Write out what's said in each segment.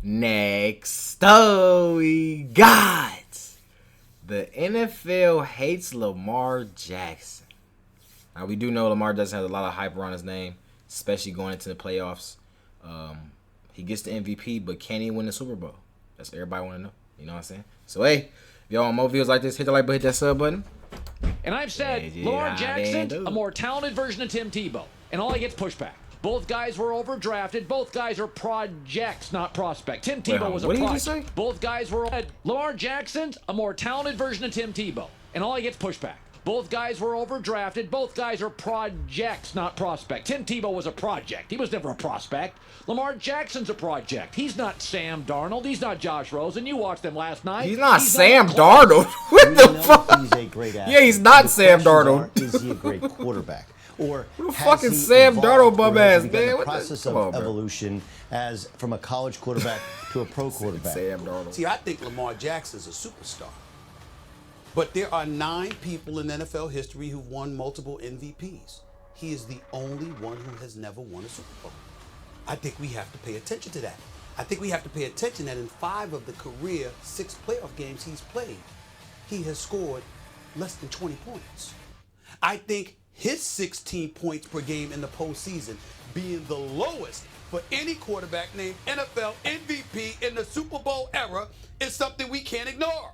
Next, we got the NFL hates Lamar Jackson. Now, we do know Lamar doesn't have a lot of hype around his name, especially going into the playoffs. He gets the MVP, but can he win the Super Bowl? That's what everybody want to know. You know what I'm saying? So, hey, if y'all want more videos like this, hit the like button, hit that sub button. And I've said Lamar Jackson, a more talented version of Tim Tebow. And all he gets pushback. Both guys were overdrafted. Both guys are projects, not prospect. Tim Tebow was a project. What did you just say? Both guys were... Lamar Jackson's a more talented version of Tim Tebow. And all he gets pushback. Both guys were overdrafted. Both guys are projects, not prospect. Tim Tebow was a project. He was never a prospect. Lamar Jackson's a project. He's not Sam Darnold. He's not Josh Rosen. You watched them last night. He's not Sam Darnold. What the fuck? He's a great athlete. Yeah, he's not Sam Darnold. Is he a great quarterback? Or who the fucking Sam Darnold bum ass, man? What the process of evolution as from a college quarterback to a pro quarterback? Sam Darnold. See, I think Lamar Jackson's a superstar. But there are 9 people in NFL history who've won multiple MVPs. He is the only one who has never won a Super Bowl. I think we have to pay attention to that. I think we have to pay attention that in 5 of the career 6 playoff games he's played, he has scored less than 20 points. I think his 16 points per game in the postseason being the lowest for any quarterback named NFL MVP in the Super Bowl era is something we can't ignore.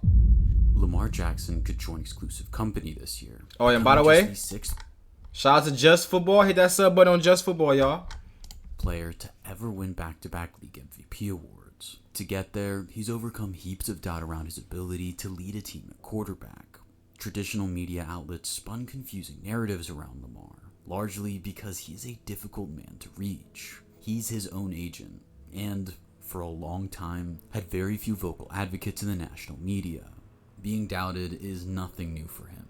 Lamar Jackson could join exclusive company this year. Oh, and by the way, shout out to Just Football. Hit that sub button on Just Football, y'all. Player to ever win back-to-back league MVP awards. To get there, he's overcome heaps of doubt around his ability to lead a team at quarterback. Traditional media outlets spun confusing narratives around Lamar, largely because he's a difficult man to reach. He's his own agent, and for a long time, had very few vocal advocates in the national media. Being doubted is nothing new for him,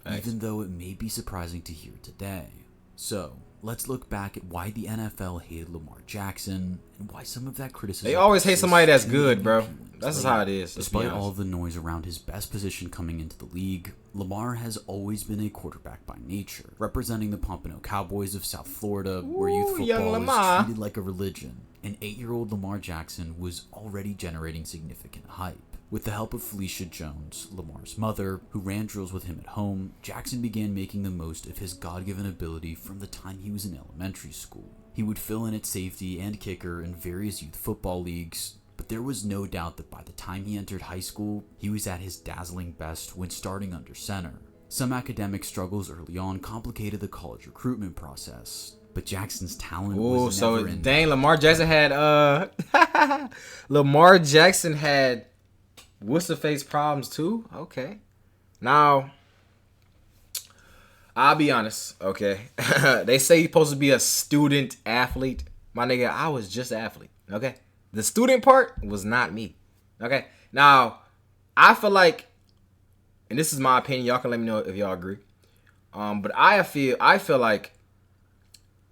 even though it may be surprising to hear today. So, let's look back at why the NFL hated Lamar Jackson, and why some of that criticism... They always hate somebody that's good, bro. That's just how it is. Despite all of the noise around his best position coming into the league, Lamar has always been a quarterback by nature, representing the Pompano Cowboys of South Florida, where youth football is treated like a religion. And 8-year-old Lamar Jackson was already generating significant hype. With the help of Felicia Jones, Lamar's mother, who ran drills with him at home, Jackson began making the most of his God-given ability from the time he was in elementary school. He would fill in at safety and kicker in various youth football leagues, but there was no doubt that by the time he entered high school, he was at his dazzling best when starting under center. Some academic struggles early on complicated the college recruitment process, but Jackson's talent was never ending. Dang, Lamar Jackson had Lamar Jackson had what's the face problems too? Okay. Now, I'll be honest, okay? They say you're supposed to be a student athlete. My nigga, I was just an athlete, okay? The student part was not me, okay? Now, I feel like, and this is my opinion, y'all can let me know if y'all agree. But I feel like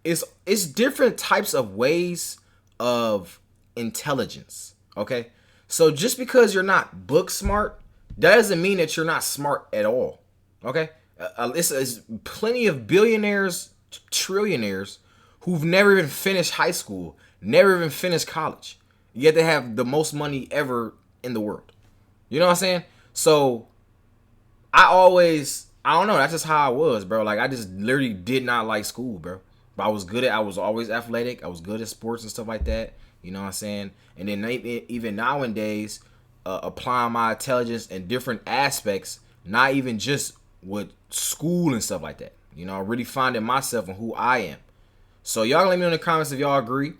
it's different types of ways of intelligence, okay? So just because you're not book smart, that doesn't mean that you're not smart at all, okay? It's plenty of billionaires, trillionaires who've never even finished high school, never even finished college, yet they have the most money ever in the world. You know what I'm saying? So I don't know, that's just how I was, bro. Like, I just literally did not like school, bro. But I was always athletic. I was good at sports and stuff like that. You know what I'm saying? And then even nowadays, applying my intelligence in different aspects, not even just with school and stuff like that. You know, really finding myself and who I am. So y'all let me know in the comments if y'all agree.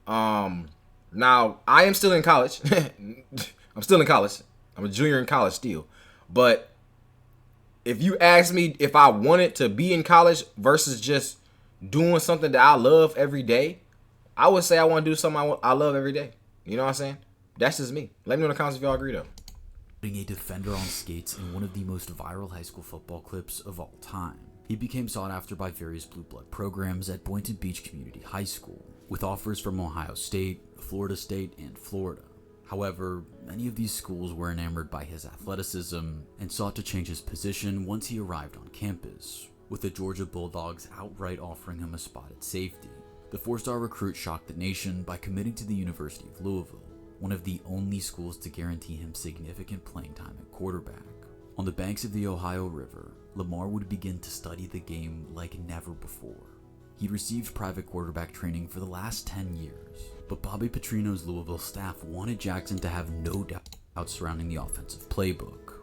Now, I am still in college. I'm still in college. I'm a junior in college still. But if you ask me if I wanted to be in college versus just doing something that I love every day, I would say I want to do something I love every day. You know what I'm saying? That's just me. Let me know in the comments if y'all agree, though. Being a defender on skates in one of the most viral high school football clips of all time. He became sought after by various blue blood programs at Boynton Beach Community High School, with offers from Ohio State, Florida State, and Florida. However, many of these schools were enamored by his athleticism and sought to change his position once he arrived on campus, with the Georgia Bulldogs outright offering him a spot at safety. The 4-star recruit shocked the nation by committing to the University of Louisville. one of the only schools to guarantee him significant playing time at quarterback. On the banks of the Ohio River, Lamar would begin to study the game like never before. He received private quarterback training for the last 10 years, but Bobby Petrino's Louisville staff wanted Jackson to have no doubt surrounding the offensive playbook.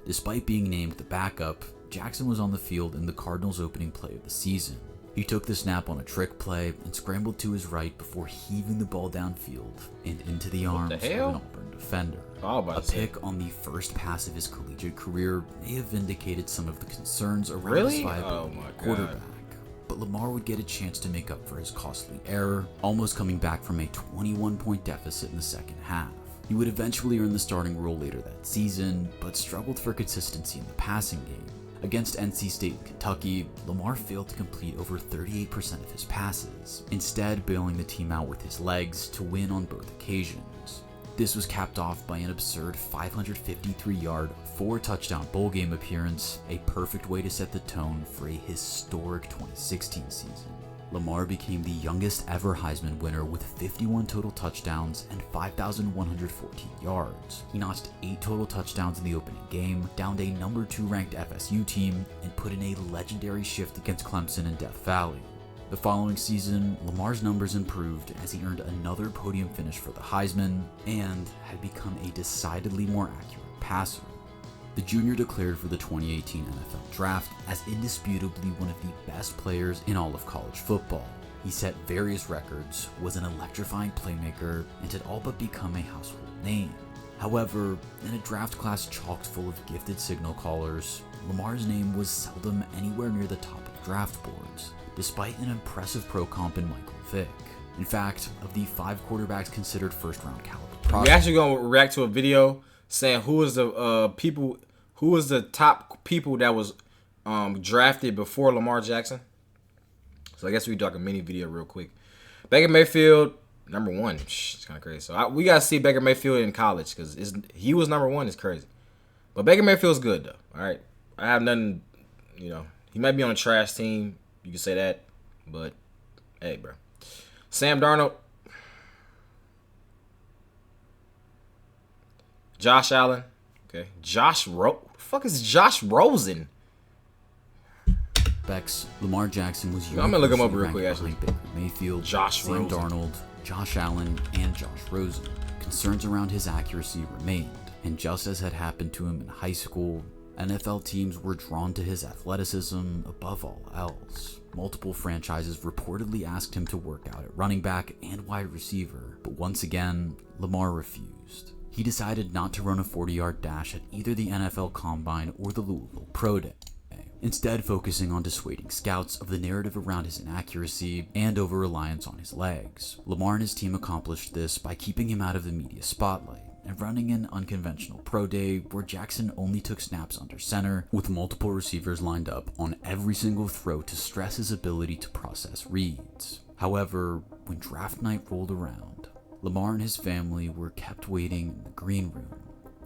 Despite being named the backup, Jackson was on the field in the Cardinals' opening play of the season. He took the snap on a trick play and scrambled to his right before heaving the ball downfield and into the arms of an Auburn defender. A pick on the first pass of his collegiate career may have vindicated some of the concerns around his viability at quarterback. But Lamar would get a chance to make up for his costly error, almost coming back from a 21-point deficit in the second half. He would eventually earn the starting role later that season, but struggled for consistency in the passing game. Against NC State and Kentucky, Lamar failed to complete over 38% of his passes, instead bailing the team out with his legs to win on both occasions. This was capped off by an absurd 553-yard, 4-touchdown bowl game appearance, a perfect way to set the tone for a historic 2016 season. Lamar became the youngest ever Heisman winner with 51 total touchdowns and 5,114 yards. He notched 8 total touchdowns in the opening game, downed a number 2 ranked FSU team, and put in a legendary shift against Clemson in Death Valley. The following season, Lamar's numbers improved as he earned another podium finish for the Heisman and had become a decidedly more accurate passer. The junior declared for the 2018 NFL Draft as indisputably one of the best players in all of college football. He set various records, was an electrifying playmaker, and had all but become a household name. However, in a draft class chocked full of gifted signal callers, Lamar's name was seldom anywhere near the top of draft boards, despite an impressive pro comp in Michael Vick. In fact, of the 5 quarterbacks considered first-round caliber prospects, we actually gonna react to a video saying who was the top people that was drafted before Lamar Jackson. So I guess we do like a mini video real quick. Baker Mayfield, number 1. It's kind of crazy. So we gotta see Baker Mayfield in college because he was number 1. It's crazy. But Baker Mayfield's good though. All right, I have nothing. He might be on a trash team. You can say that, but hey, bro. Sam Darnold, Josh Allen. Okay, the fuck is Josh Rosen? Lamar Jackson was I'm gonna look him up real quick. Actually, Baker Mayfield, Rosen. Sam Darnold, Josh Allen, and Josh Rosen. Concerns around his accuracy remained, and just as had happened to him in high school, NFL teams were drawn to his athleticism above all else. Multiple franchises reportedly asked him to work out at running back and wide receiver, but once again, Lamar refused. He decided not to run a 40-yard dash at either the NFL Combine or the Louisville Pro Day, instead focusing on dissuading scouts of the narrative around his inaccuracy and over-reliance on his legs. Lamar and his team accomplished this by keeping him out of the media spotlight and running an unconventional pro day where Jackson only took snaps under center, with multiple receivers lined up on every single throw to stress his ability to process reads. However, when draft night rolled around, Lamar and his family were kept waiting in the green room.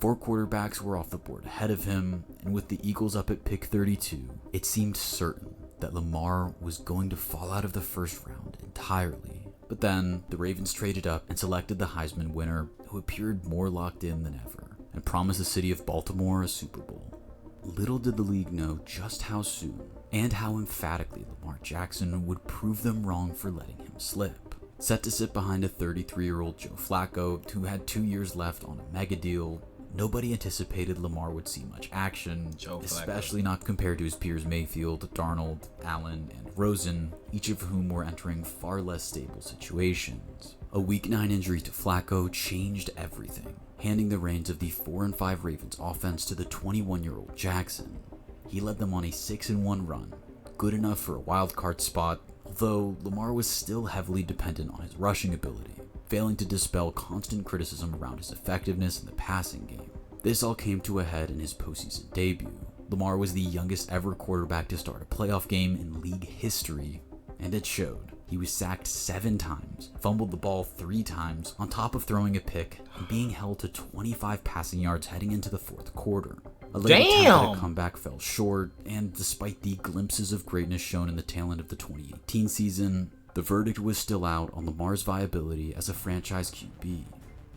4 quarterbacks were off the board ahead of him, and with the Eagles up at pick 32, it seemed certain that Lamar was going to fall out of the first round entirely. But then, the Ravens traded up and selected the Heisman winner, who appeared more locked in than ever, and promised the city of Baltimore a Super Bowl. Little did the league know just how soon, and how emphatically Lamar Jackson would prove them wrong for letting him slip. Set to sit behind a 33-year-old Joe Flacco, who had 2 years left on a mega deal, nobody anticipated Lamar would see much action, especially not compared to his peers Mayfield, Darnold, Allen, and Rosen, each of whom were entering far less stable situations. A Week 9 injury to Flacco changed everything, handing the reins of the 4-5 Ravens offense to the 21-year-old Jackson. He led them on a 6-1 run, good enough for a wild card spot, although Lamar was still heavily dependent on his rushing ability, failing to dispel constant criticism around his effectiveness in the passing game. This all came to a head in his postseason debut. Lamar was the youngest ever quarterback to start a playoff game in league history, and it showed. He was sacked 7 times, fumbled the ball 3 times, on top of throwing a pick and being held to 25 passing yards heading into the 4th quarter. A late attempt at a comeback fell short, and despite the glimpses of greatness shown in the tail end of the 2018 season, the verdict was still out on Lamar's viability as a franchise QB.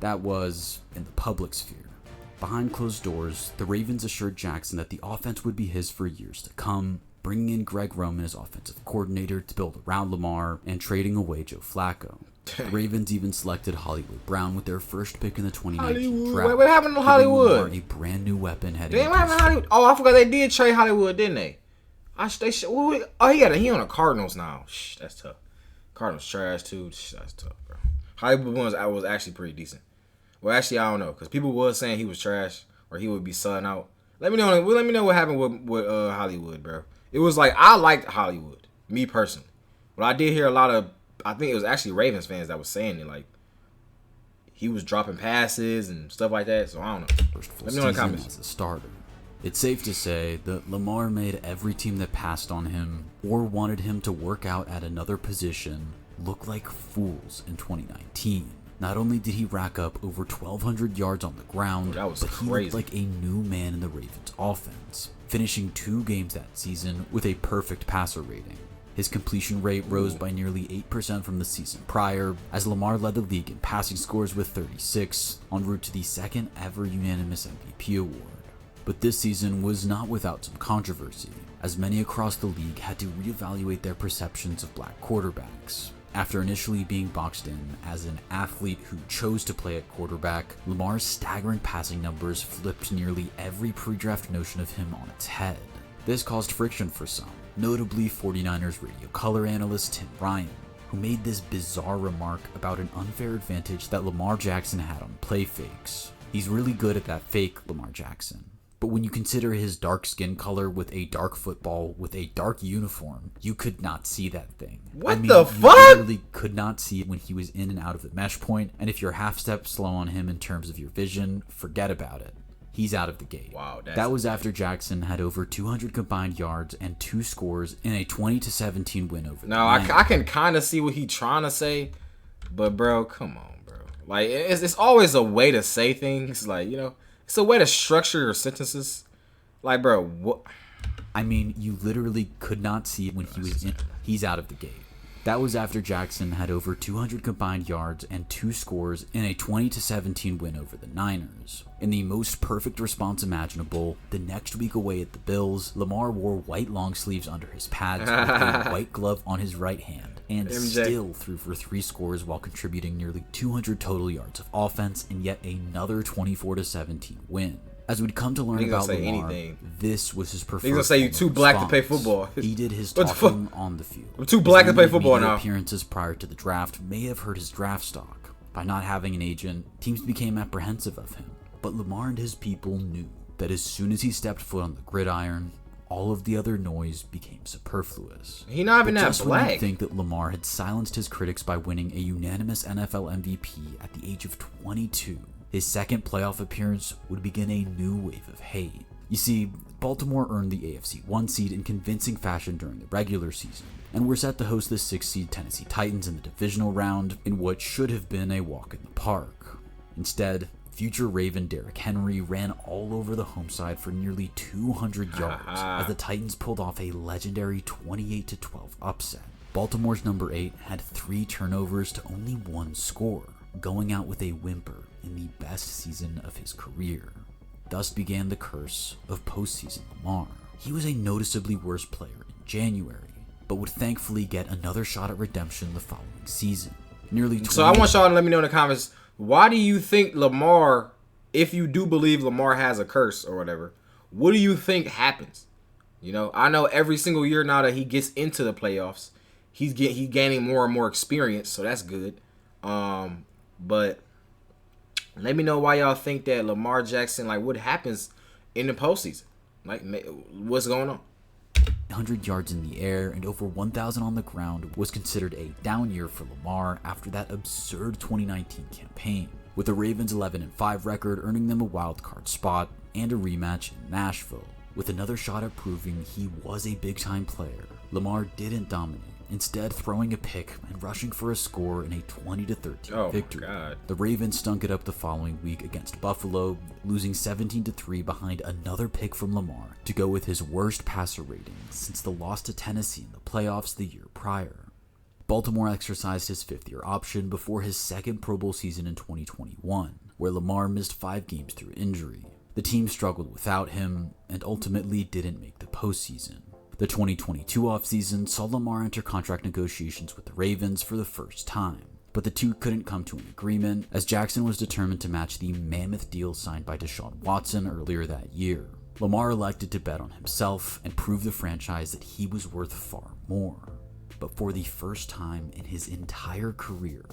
That was in the public sphere. Behind closed doors, the Ravens assured Jackson that the offense would be his for years to come, bringing in Greg Roman as offensive coordinator to build around Lamar and trading away Joe Flacco. The Ravens even selected Hollywood Brown with their first pick in the 2019 draft. What happened to Hollywood? Lamar a brand new weapon heading Damn, what happened to Hollywood? Oh, I forgot they did trade Hollywood, didn't they? He on the Cardinals now. That's tough. Cardinals trash too. That's tough, bro. Hollywood was actually pretty decent. Well, actually, I don't know, because people was saying he was trash or he would be selling out. Let me know what happened with Hollywood, bro. It was like, I liked Hollywood, me personally. But I did hear a lot of, I think it was actually Ravens fans that was saying it, like, he was dropping passes and stuff like that, so I don't know. Let me know in the comments. As a starter. It's safe to say that Lamar made every team that passed on him or wanted him to work out at another position look like fools in 2019. Not only did he rack up over 1,200 yards on the ground, but he looked like a new man in the Ravens offense, finishing 2 games that season with a perfect passer rating. His completion rate rose by nearly 8% from the season prior, as Lamar led the league in passing scores with 36, en route to the second ever unanimous MVP award. But this season was not without some controversy, as many across the league had to reevaluate their perceptions of black quarterbacks. After initially being boxed in as an athlete who chose to play at quarterback, Lamar's staggering passing numbers flipped nearly every pre-draft notion of him on its head. This caused friction for some, notably 49ers radio color analyst Tim Ryan, who made this bizarre remark about an unfair advantage that Lamar Jackson had on play fakes. He's really good at that fake, Lamar Jackson. But when you consider his dark skin color with a dark football with a dark uniform, you could not see that thing. The fuck? You literally could not see it when he was in and out of the mesh point, and if you're half step slow on him in terms of your vision, forget about it. He's out of the gate. Wow, that was after Jackson had over 200 combined yards and 2 scores in a 20-17 win over. Now I can kind of see what he's trying to say, but bro, come on, bro. Like it's always a way to say things, like, you know. It's a way to structure your sentences. Like, bro, what? I mean, you literally could not see it when he was in. He's out of the gate. That was after Jackson had over 200 combined yards and 2 scores in a 20-17 win over the Niners. In the most perfect response imaginable, the next week away at the Bills, Lamar wore white long sleeves under his pads with a white glove on his right hand, and still threw for 3 scores while contributing nearly 200 total yards of offense in yet another 24-17 win. As we'd come to learn about Lamar, this was his preferred. He's gonna say you too black to play football. He did his talking on the field. I'm too black to play football now. Appearances prior to the draft may have hurt his draft stock. By not having an agent, teams became apprehensive of him. But Lamar and his people knew that as soon as he stepped foot on the gridiron, all of the other noise became superfluous. He not even that black. When you think that Lamar had silenced his critics by winning a unanimous NFL MVP at the age of 22, his second playoff appearance would begin a new wave of hate. You see, Baltimore earned the AFC 1 seed in convincing fashion during the regular season, and were set to host the 6th seed Tennessee Titans in the divisional round in what should have been a walk in the park. Instead, future Raven Derrick Henry ran all over the home side for nearly 200 yards as the Titans pulled off a legendary 28-12 upset. Baltimore's number 8 had 3 turnovers to only 1 score, going out with a whimper in the best season of his career. Thus began the curse of postseason Lamar. He was a noticeably worse player in January, but would thankfully get another shot at redemption the following season. So I want y'all to let me know in the comments, why do you think Lamar, if you do believe Lamar has a curse or whatever, what do you think happens? You know, I know every single year now that he gets into the playoffs, he's gaining more and more experience, so that's good. But let me know why y'all think that Lamar Jackson, like, what happens in the postseason? Like, what's going on? 100 yards in the air and over 1,000 on the ground was considered a down year for Lamar after that absurd 2019 campaign, with the Ravens' 11-5 record earning them a wild card spot and a rematch in Nashville. With another shot at proving he was a big-time player, Lamar didn't dominate, instead throwing a pick and rushing for a score in a 20-13 victory. The Ravens stunk it up the following week against Buffalo, losing 17-3 behind another pick from Lamar to go with his worst passer rating since the loss to Tennessee in the playoffs the year prior. Baltimore exercised his fifth-year option before his second Pro Bowl season in 2021, where Lamar missed 5 games through injury. The team struggled without him and ultimately didn't make the postseason. The 2022 offseason saw Lamar enter contract negotiations with the Ravens for the first time, but the two couldn't come to an agreement as Jackson was determined to match the mammoth deal signed by Deshaun Watson earlier that year. Lamar elected to bet on himself and prove the franchise that he was worth far more. But for the first time in his entire career,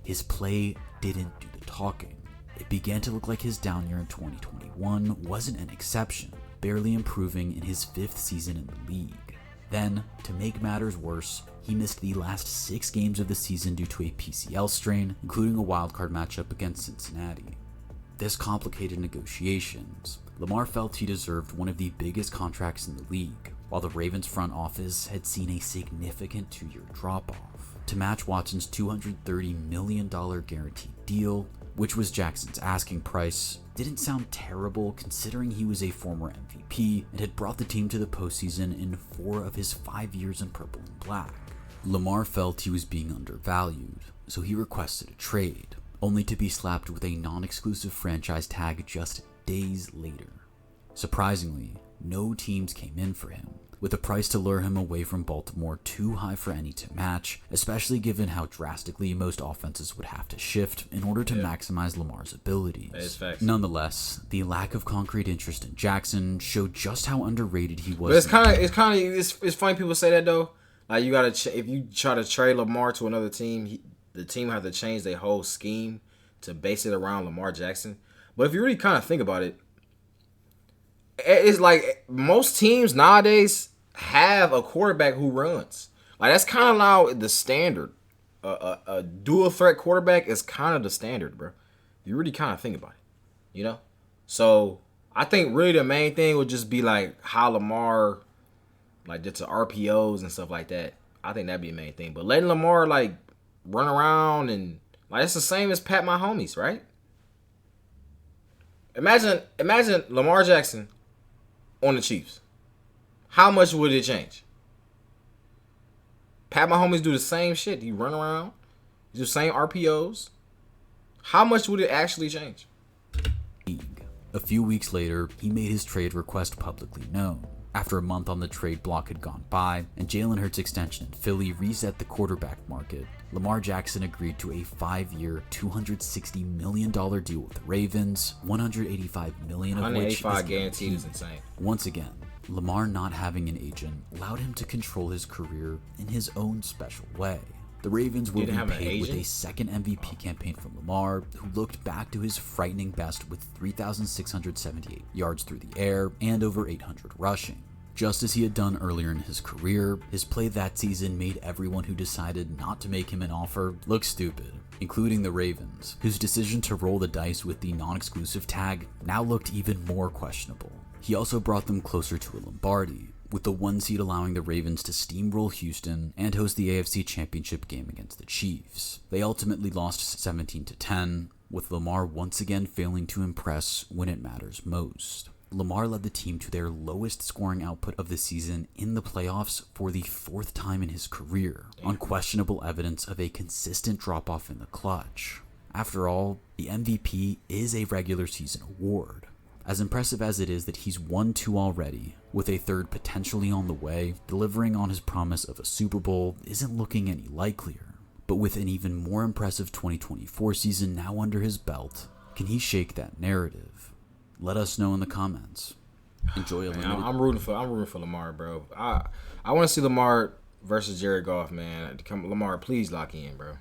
his play didn't do the talking. It began to look like his down year in 2021 wasn't an exception, barely improving in his 5th season in the league. Then, to make matters worse, he missed the last 6 games of the season due to a PCL strain, including a wildcard matchup against Cincinnati. This complicated negotiations. Lamar felt he deserved one of the biggest contracts in the league, while the Ravens front office had seen a significant 2-year drop-off. To match Watson's $230 million guaranteed deal, which was Jackson's asking price, didn't sound terrible considering he was a former MVP and had brought the team to the postseason in 4 of his 5 years in purple and black. Lamar felt he was being undervalued, so he requested a trade, only to be slapped with a non-exclusive franchise tag just days later. Surprisingly, no teams came in for him, with a price to lure him away from Baltimore too high for any to match, especially given how drastically most offenses would have to shift in order to maximize Lamar's abilities. Nonetheless, the lack of concrete interest in Jackson showed just how underrated he was. But it's funny people say that though. Like you gotta, if you try to trade Lamar to another team, the team have to change their whole scheme to base it around Lamar Jackson. But if you really kind of think about it, it's like most teams nowadays have a quarterback who runs. Like that's kind of now the standard. A dual threat quarterback is kind of the standard, bro. You really kind of think about it, you know. So I think really the main thing would just be like how Lamar, like did to RPOs and stuff like that. I think that'd be the main thing. But letting Lamar like run around and like it's the same as Pat Mahomes, right? Imagine Lamar Jackson on the Chiefs. How much would it change? Pat Mahomes do the same shit. He run around. He do the same RPOs. How much would it actually change? A few weeks later, he made his trade request publicly known. After a month on the trade block had gone by, and Jalen Hurts' extension in Philly reset the quarterback market, Lamar Jackson agreed to a 5-year, $260 million deal with the Ravens, $185 million of which is guaranteed. Is insane. Once again, Lamar not having an agent allowed him to control his career in his own special way. The Ravens were repaid with a second MVP campaign from Lamar, who looked back to his frightening best with 3,678 yards through the air and over 800 rushing. Just as he had done earlier in his career, his play that season made everyone who decided not to make him an offer look stupid, including the Ravens, whose decision to roll the dice with the non-exclusive tag now looked even more questionable. He also brought them closer to a Lombardi, with the 1 seed allowing the Ravens to steamroll Houston and host the AFC Championship game against the Chiefs. They ultimately lost 17-10, with Lamar once again failing to impress when it matters most. Lamar led the team to their lowest scoring output of the season in the playoffs for the 4th time in his career, on questionable evidence of a consistent drop-off in the clutch. After all, the MVP is a regular season award. As impressive as it is that he's won 2 already, with a 3rd potentially on the way, delivering on his promise of a Super Bowl isn't looking any likelier. But with an even more impressive 2024 season now under his belt, can he shake that narrative? Let us know in the comments. Enjoy a limited... I'm rooting for Lamar, bro. I want to see Lamar versus Jared Goff, man. Lamar, please lock in, bro.